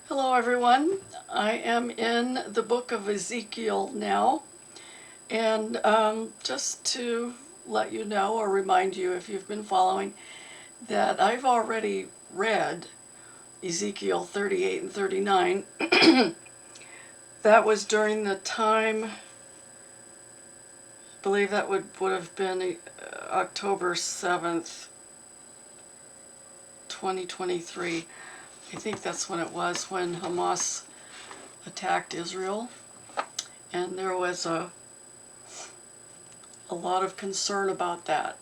Hello everyone, I am in the book of Ezekiel now, and just to let you know or remind you if you've been following that I've already read Ezekiel 38 and 39. That was during the time, I believe that would have been October 7th, 2023. I think that's when it was, when Hamas attacked Israel. And there was a lot of concern about that.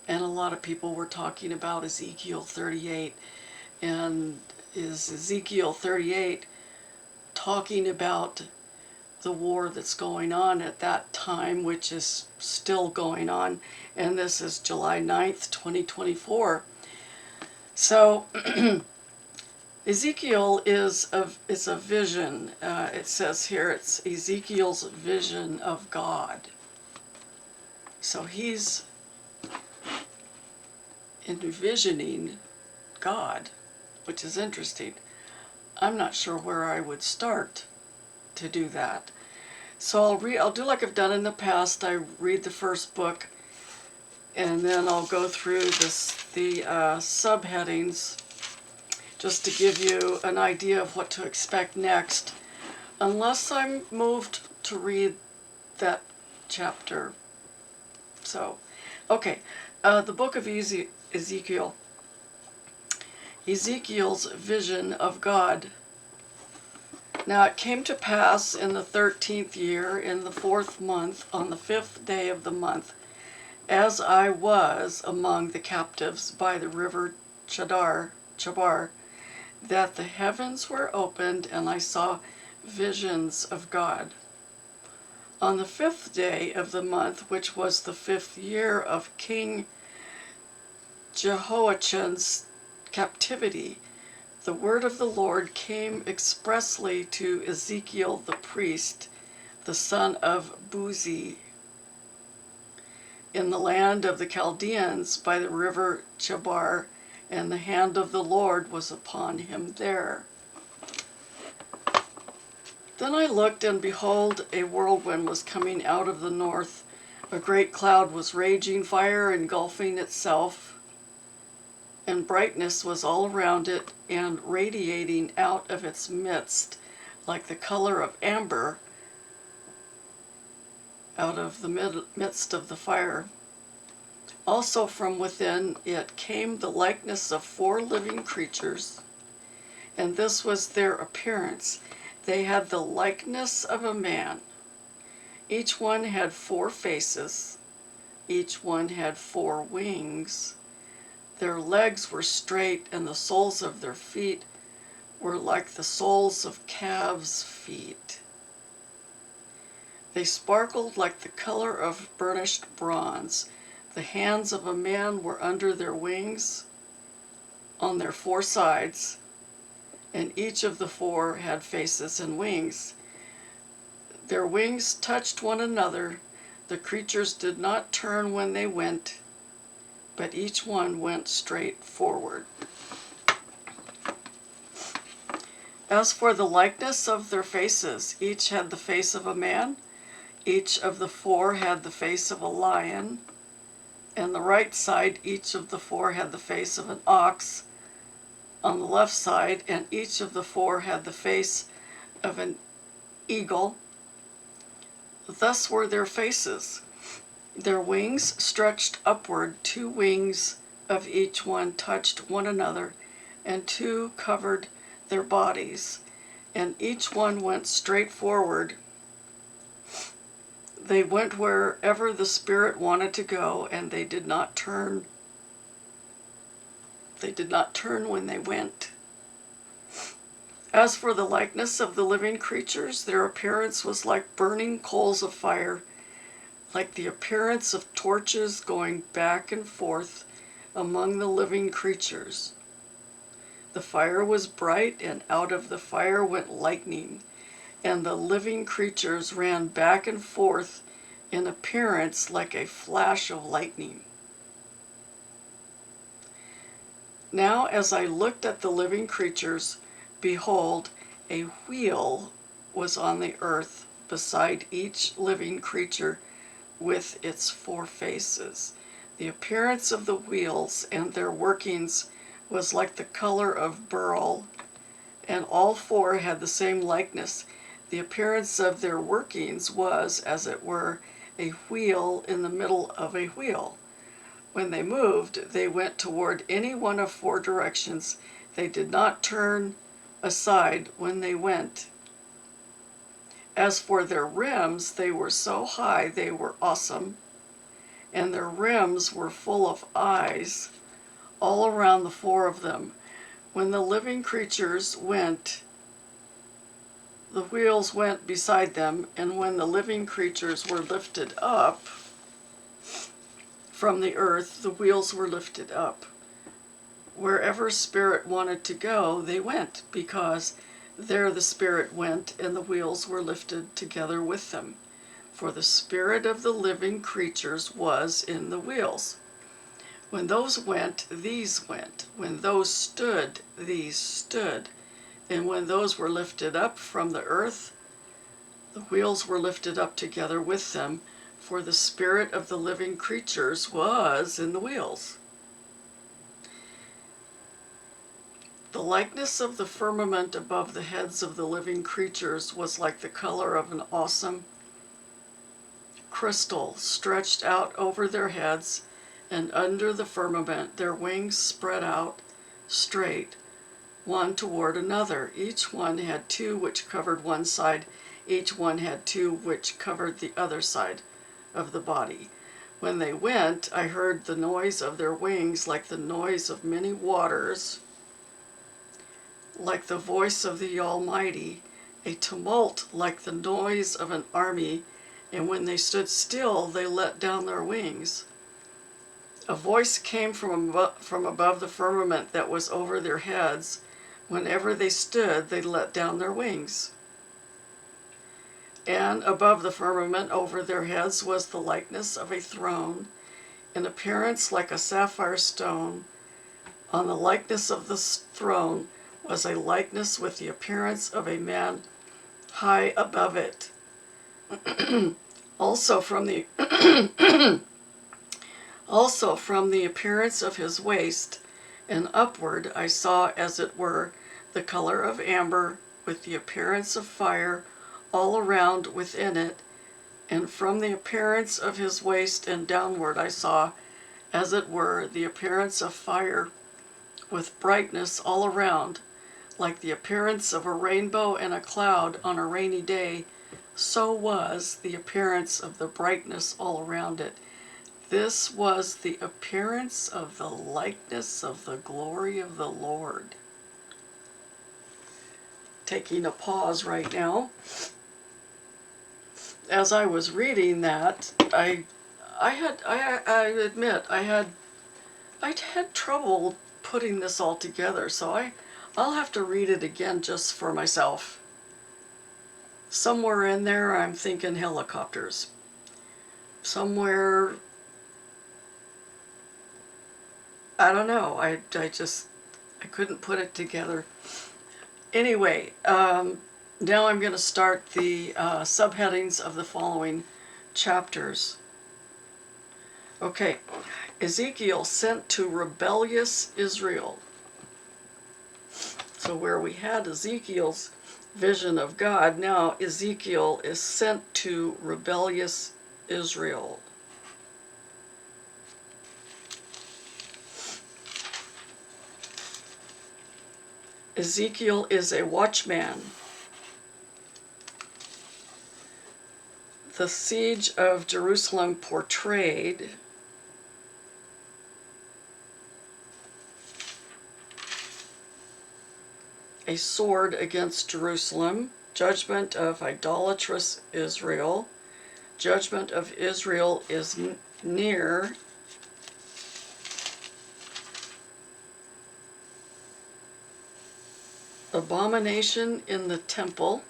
And a lot of people were talking about Ezekiel 38. And is Ezekiel 38 talking about the war that's going on at that time, which is still going on? And this is July 9th, 2024. So Ezekiel is a vision. It says here it's Ezekiel's vision of God. So he's envisioning God, which is interesting. I'm not sure where I would start to do that. So I'll do like I've done in the past. I read the first book, and then I'll go through the subheadings, just to give you an idea of what to expect next, unless I'm moved to read that chapter. So, okay, the book of Ezekiel. Ezekiel's vision of God. Now it came to pass in the 13th year, in the 4th month, on the 5th day of the month, as I was among the captives by the river Chabar, that the heavens were opened, and I saw visions of God. On the 5th day of the month, which was the 5th year of King Jehoiachin's captivity, the word of the Lord came expressly to Ezekiel the priest, the son of Buzi, in the land of the Chaldeans by the river Chabar, and the hand of the Lord was upon him there. Then I looked, and behold, a whirlwind was coming out of the north. A great cloud was raging fire, engulfing itself, and brightness was all around it, and radiating out of its midst like the color of amber out of the midst of the fire. Also from within it came the likeness of 4 living creatures, and this was their appearance. They had the likeness of a man. Each one had 4 faces. Each one had 4 wings. Their legs were straight, and the soles of their feet were like the soles of calves' feet. They sparkled like the color of burnished bronze. The hands of a man were under their wings on their 4 sides, and each of the 4 had faces and wings. Their wings touched one another. The creatures did not turn when they went, but each one went straight forward. As for the likeness of their faces, each had the face of a man. Each of the 4 had the face of a lion. On the right side, each of the 4 had the face of an ox. On the left side, and each of the 4 had the face of an eagle. Thus were their faces. Their wings stretched upward. 2 wings of each one touched one another, and 2 covered their bodies, and each one went straight forward. They went wherever the Spirit wanted to go, and they did not turn. They did not turn when they went. As for the likeness of the living creatures, their appearance was like burning coals of fire, like the appearance of torches going back and forth among the living creatures. The fire was bright, and out of the fire went lightning, and the living creatures ran back and forth in appearance like a flash of lightning. Now as I looked at the living creatures, behold, A wheel was on the earth beside each living creature with its 4 faces. The appearance of the wheels and their workings was like the color of beryl, and all 4 had the same likeness. The appearance of their workings was, as it were, a wheel in the middle of a wheel. When they moved, they went toward any one of 4 directions. They did not turn aside when they went. As for their rims, they were so high they were awesome, and their rims were full of eyes all around the 4 of them. When the living creatures went, the wheels went beside them, and when the living creatures were lifted up from the earth, the wheels were lifted up. Wherever spirit wanted to go, they went, because there the spirit went, and the wheels were lifted together with them. For the spirit of the living creatures was in the wheels. When those went, these went. When those stood, these stood. And when those were lifted up from the earth, the wheels were lifted up together with them, for the spirit of the living creatures was in the wheels. The likeness of the firmament above the heads of the living creatures was like the color of an awesome crystal stretched out over their heads, and under the firmament their wings spread out straight, one toward another. Each one had 2 which covered one side. Each one had 2 which covered the other side of the body. When they went, I heard the noise of their wings like the noise of many waters, like the voice of the Almighty, a tumult like the noise of an army. And when they stood still, they let down their wings. A voice came from above the firmament that was over their heads. Whenever they stood, they let down their wings. And above the firmament over their heads was the likeness of a throne, in appearance like a sapphire stone. On the likeness of the throne was a likeness with the appearance of a man high above it. Also from the appearance of his waist and upward I saw, as it were, the color of amber, with the appearance of fire all around within it. And from the appearance of his waist and downward I saw, as it were, the appearance of fire, with brightness all around, like the appearance of a rainbow in a cloud on a rainy day. So was the appearance of the brightness all around it. This was the appearance of the likeness of the glory of the Lord. Taking a pause right now. As I was reading that, I admit I had trouble putting this all together, so I'll have to read it again just for myself. Somewhere in there I'm thinking helicopters. Somewhere, I don't know, I couldn't put it together. Anyway, now I'm going to start the subheadings of the following chapters. Okay, Ezekiel sent to rebellious Israel. So where we had Ezekiel's vision of God, now Ezekiel is sent to rebellious Israel. Ezekiel is a watchman. The siege of Jerusalem portrayed. A sword against Jerusalem. Judgment of idolatrous Israel. Judgment of Israel is near. Abomination in the temple.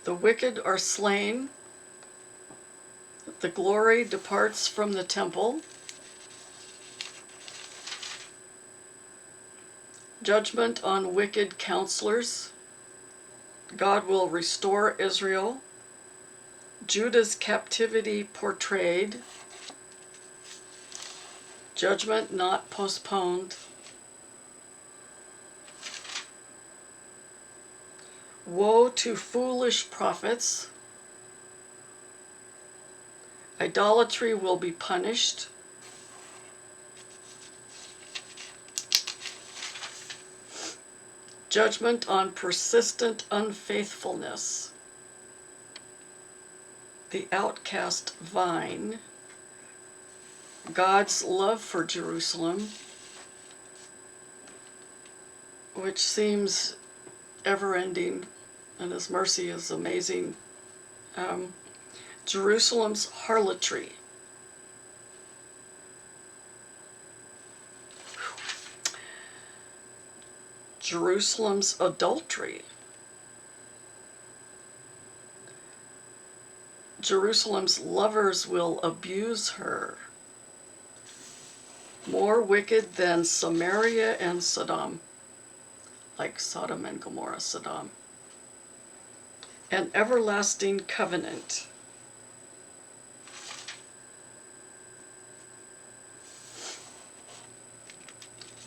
The wicked are slain. The glory departs from the temple. Judgment on wicked counselors. God will restore Israel. Judah's captivity portrayed. Judgment not postponed. Woe to foolish prophets. Idolatry will be punished. Judgment on persistent unfaithfulness. The outcast vine. God's love for Jerusalem, which seems ever-ending, and His mercy is amazing. Jerusalem's harlotry. Jerusalem's adultery. Jerusalem's lovers will abuse her. More wicked than Samaria and Sodom, like Sodom and Gomorrah, Sodom. An everlasting covenant.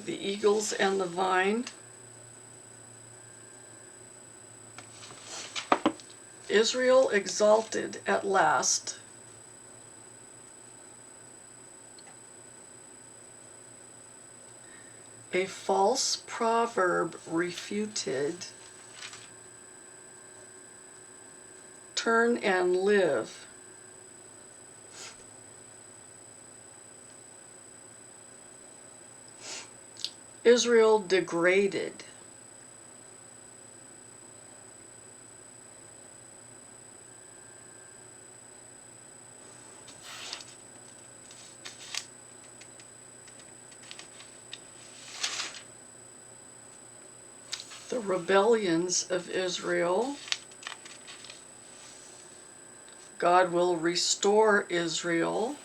The eagles and the vine. Israel exalted at last. A false proverb refuted. Turn and live. Israel degraded. The rebellions of Israel. God will restore Israel.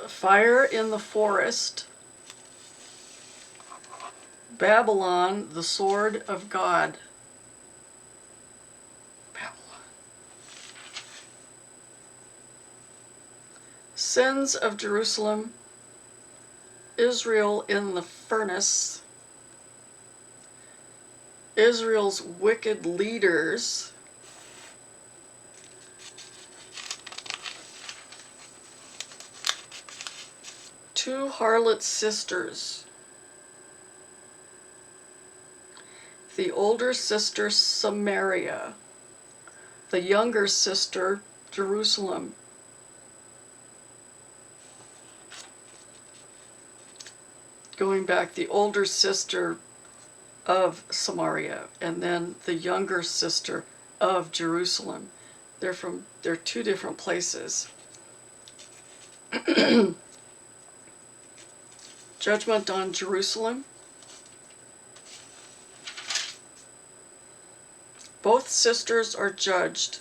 Fire in the forest. Babylon, the sword of God. Sins of Jerusalem. Israel in the furnace. Israel's wicked leaders. Two harlot sisters. The older sister Samaria. The younger sister Jerusalem. Going back, the older sister of Samaria, and then the younger sister of Jerusalem. They're two different places. Judgment on Jerusalem. Both sisters are judged.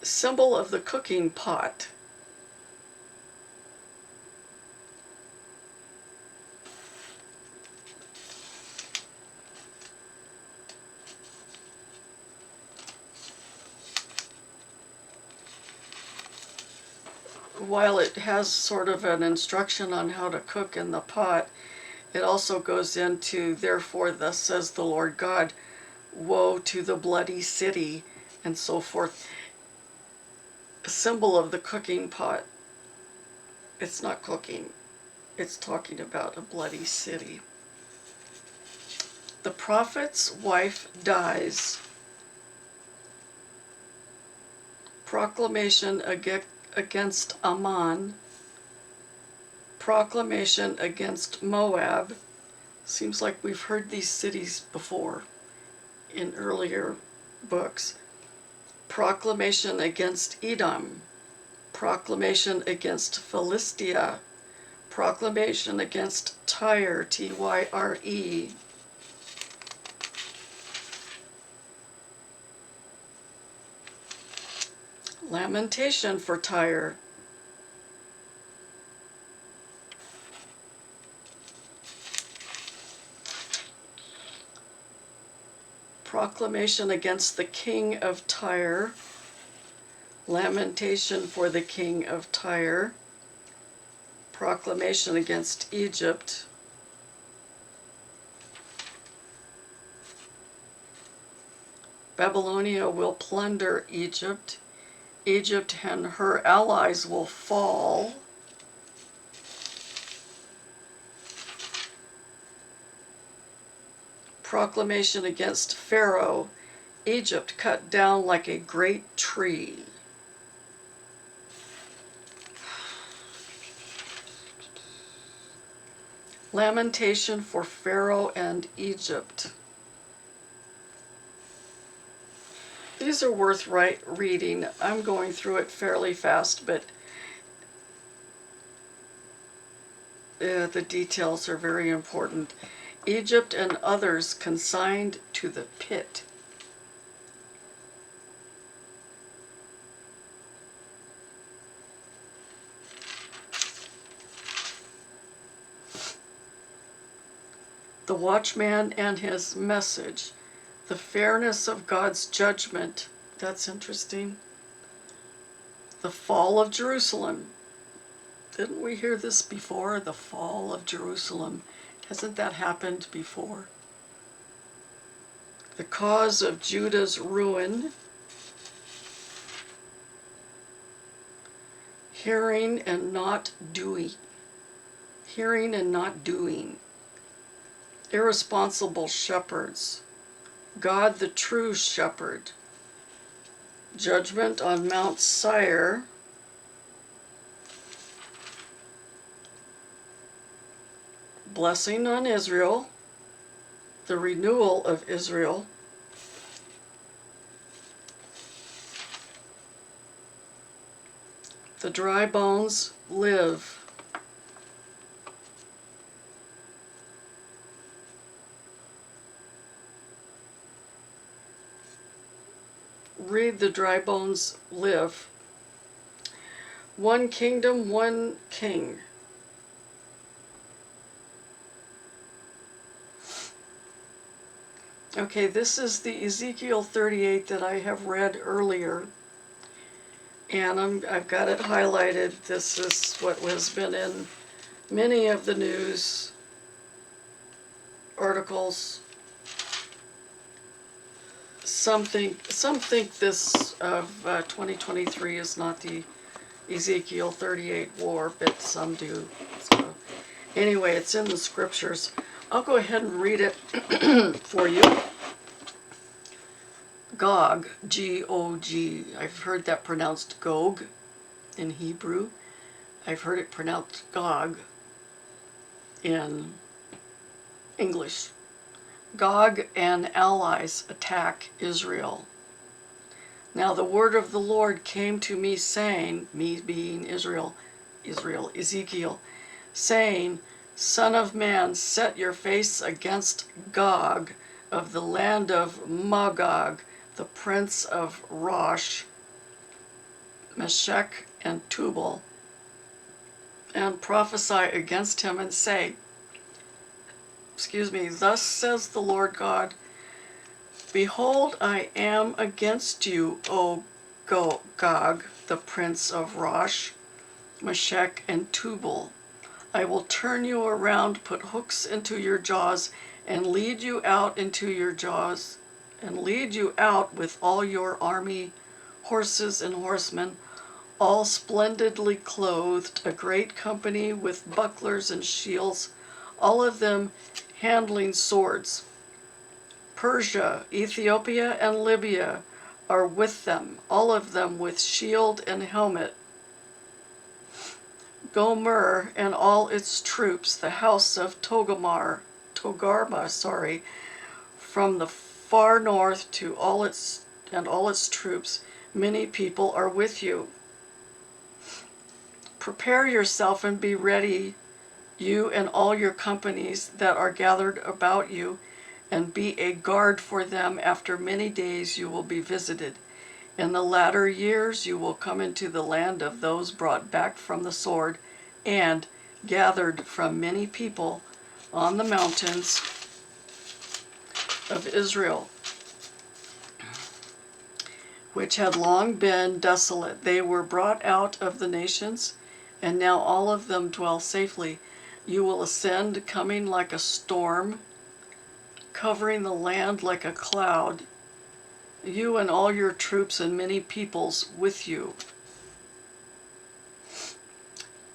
Symbol of the cooking pot. While it has sort of an instruction on how to cook in the pot, it also goes into, therefore thus says the Lord God, woe to the bloody city, and so forth. A symbol of the cooking pot. It's not cooking. It's talking about a bloody city. The prophet's wife dies. Proclamation against Ammon. Proclamation against Moab. Seems like we've heard these cities before in earlier books. Proclamation against Edom. Proclamation against Philistia. Proclamation against Tyre, Tyre. Lamentation for Tyre. Proclamation against the king of Tyre. Lamentation for the king of Tyre. Proclamation against Egypt. Babylonia will plunder Egypt. Egypt and her allies will fall. Proclamation against Pharaoh. Egypt cut down like a great tree. Lamentation for Pharaoh and Egypt. These are worth reading. I'm going through it fairly fast, but the details are very important. Egypt and others consigned to the pit. The watchman and his message. The fairness of God's judgment. That's interesting. The fall of Jerusalem. Didn't we hear this before? The fall of Jerusalem. Hasn't that happened before? The cause of Judah's ruin. Hearing and not doing. Hearing and not doing. Irresponsible shepherds. God the true shepherd. Judgment on Mount Seir. Blessing on Israel. The renewal of Israel. The dry bones live. Read the dry bones live. One kingdom, one king. Okay, this is the Ezekiel 38 that I have read earlier. And I've got it highlighted. This is what has been in many of the news articles. Some think this of 2023 is not the Ezekiel 38 war, but some do. So anyway, it's in the scriptures. I'll go ahead and read it for you. Gog, G-O-G. I've heard that pronounced Gog in Hebrew. I've heard it pronounced Gog in English. Gog and allies attack Israel. Now the word of the Lord came to me saying, me being Israel, Ezekiel, saying, Son of man, set your face against Gog of the land of Magog, the prince of Rosh, Meshech, and Tubal, and prophesy against him and say, thus says the Lord God, Behold, I am against you, O Gog, the prince of Rosh, Meshech, and Tubal. I will turn you around, put hooks into your jaws, and lead you out into your jaws, and lead you out with all your army, horses and horsemen, all splendidly clothed, a great company with bucklers and shields, all of them handling swords. Persia, Ethiopia, and Libya are with them, all of them with shield and helmet. Gomer and all its troops, the house of Togarmah, from the far north to all its troops, many people are with you. Prepare yourself and be ready, you and all your companies that are gathered about you, and be a guard for them. After many days you will be visited. In the latter years you will come into the land of those brought back from the sword and gathered from many people on the mountains of Israel, which had long been desolate. They were brought out of the nations, and now all of them dwell safely. You will ascend, coming like a storm, covering the land like a cloud, you and all your troops and many peoples with you.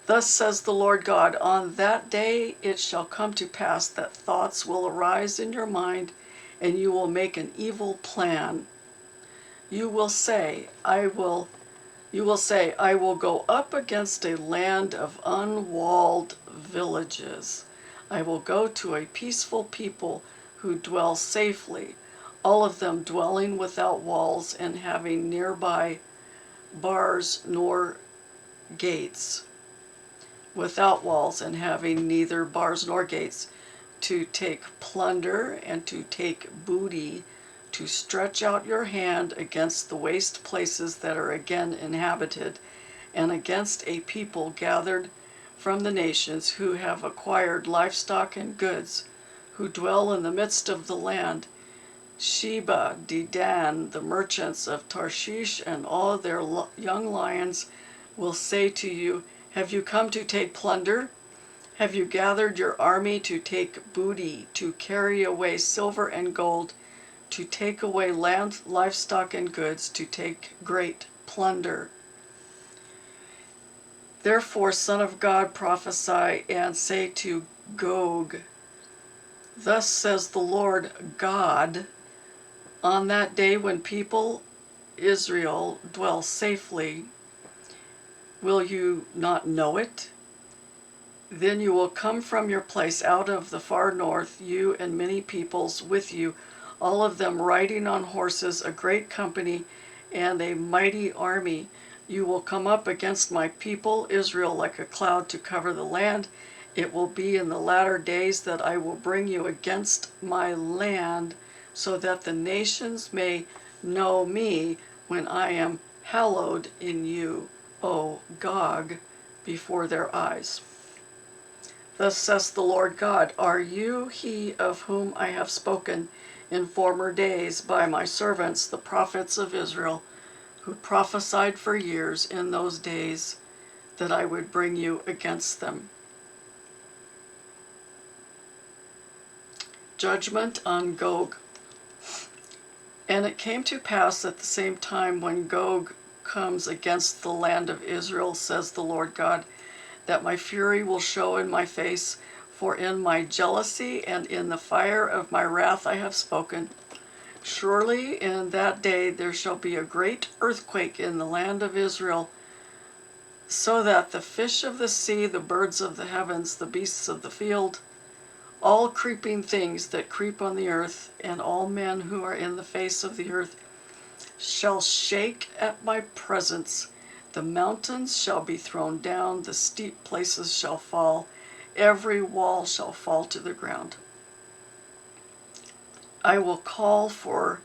Thus says the Lord God, on that day it shall come to pass that thoughts will arise in your mind, and you will make an evil plan. You will say, I will go up against a land of unwalled villages. I will go to a peaceful people who dwell safely, all of them dwelling without walls and having nearby bars nor gates. Without walls and having neither bars nor gates, to take plunder and to take booty, to stretch out your hand against the waste places that are again inhabited, and against a people gathered from the nations who have acquired livestock and goods, who dwell in the midst of the land. Sheba, Dedan, the merchants of Tarshish, and all their young lions will say to you, have you come to take plunder? Have you gathered your army to take booty, to carry away silver and gold, to take away land, livestock, and goods, to take great plunder? Therefore, Son of God, prophesy and say to Gog, thus says the Lord God, on that day when people Israel dwell safely, will you not know it? Then you will come from your place out of the far north, you and many peoples with you, all of them riding on horses, a great company and a mighty army. You will come up against my people Israel like a cloud to cover the land. It will be in the latter days that I will bring you against my land, so that the nations may know me when I am hallowed in you, O Gog, before their eyes. Thus says the Lord God, are you he of whom I have spoken in former days by my servants, the prophets of Israel, who prophesied for years in those days that I would bring you against them? Judgment on Gog. And it came to pass at the same time when Gog comes against the land of Israel, says the Lord God, that my fury will show in my face, for in my jealousy and in the fire of my wrath I have spoken. Surely in that day there shall be a great earthquake in the land of Israel, so that the fish of the sea, the birds of the heavens, the beasts of the field, all creeping things that creep on the earth, and all men who are in the face of the earth, shall shake at my presence. The mountains shall be thrown down, the steep places shall fall, every wall shall fall to the ground. I will call for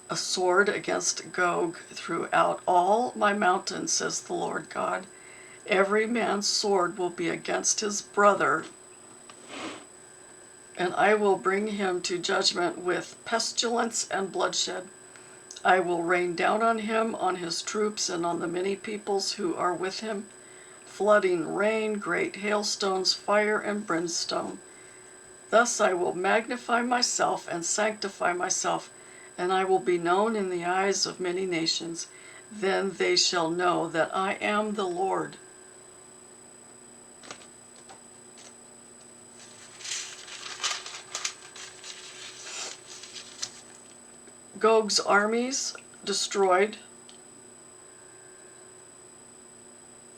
a sword against Gog throughout all my mountains, says the Lord God. Every man's sword will be against his brother, and I will bring him to judgment with pestilence and bloodshed. I will rain down on him, on his troops, and on the many peoples who are with him, flooding rain, great hailstones, fire, and brimstone. Thus I will magnify myself and sanctify myself, and I will be known in the eyes of many nations. Then they shall know that I am the Lord. Gog's armies destroyed.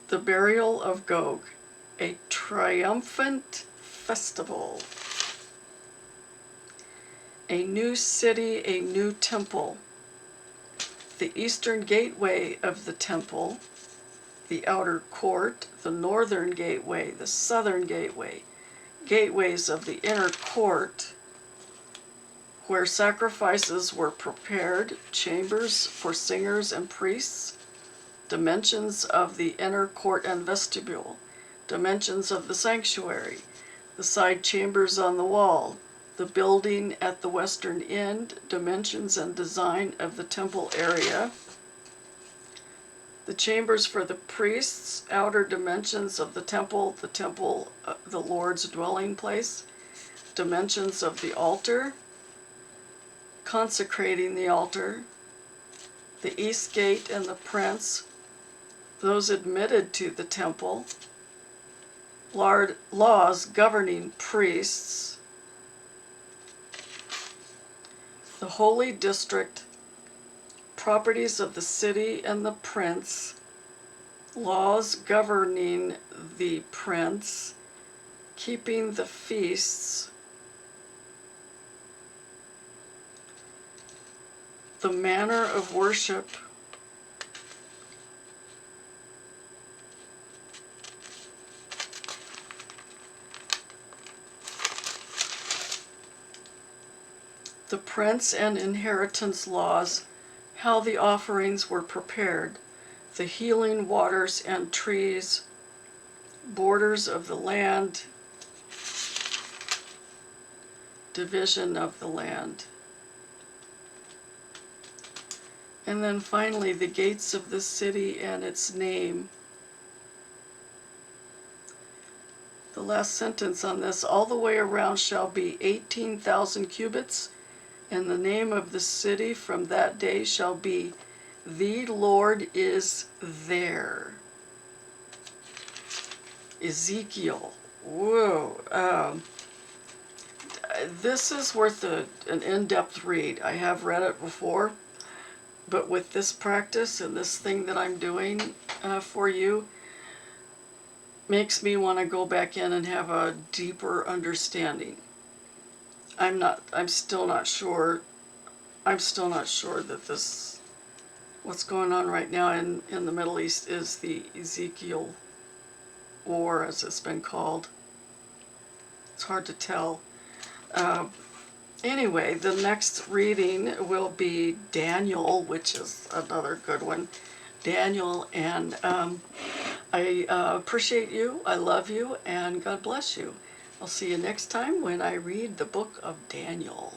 The burial of Gog, a triumphant festival. A new city, a new temple. The eastern gateway of the temple, the outer court, the northern gateway, the southern gateway, gateways of the inner court, where sacrifices were prepared, chambers for singers and priests, dimensions of the inner court and vestibule, dimensions of the sanctuary, the side chambers on the wall, the building at the western end, dimensions and design of the temple area, the chambers for the priests, outer dimensions of the temple, the Lord's dwelling place, dimensions of the altar, consecrating the altar, the east gate and the prince, those admitted to the temple, laws governing priests, the holy district, properties of the city and the prince, laws governing the prince, keeping the feasts, the manner of worship, the prince and inheritance laws, how the offerings were prepared, the healing waters and trees, borders of the land, division of the land. And then finally, the gates of the city and its name. The last sentence on this, all the way around shall be 18,000 cubits, and the name of the city from that day shall be, the Lord is there. Ezekiel. Whoa. This is worth an in-depth read. I have read it before, but with this practice and this thing that I'm doing for you, makes me want to go back in and have a deeper understanding. I'm still not sure that this, what's going on right now in the Middle East is the Ezekiel War, as it's been called. It's hard to tell. Anyway, the next reading will be Daniel, which is another good one. Daniel, and I appreciate you, I love you, and God bless you. I'll see you next time when I read the book of Daniel.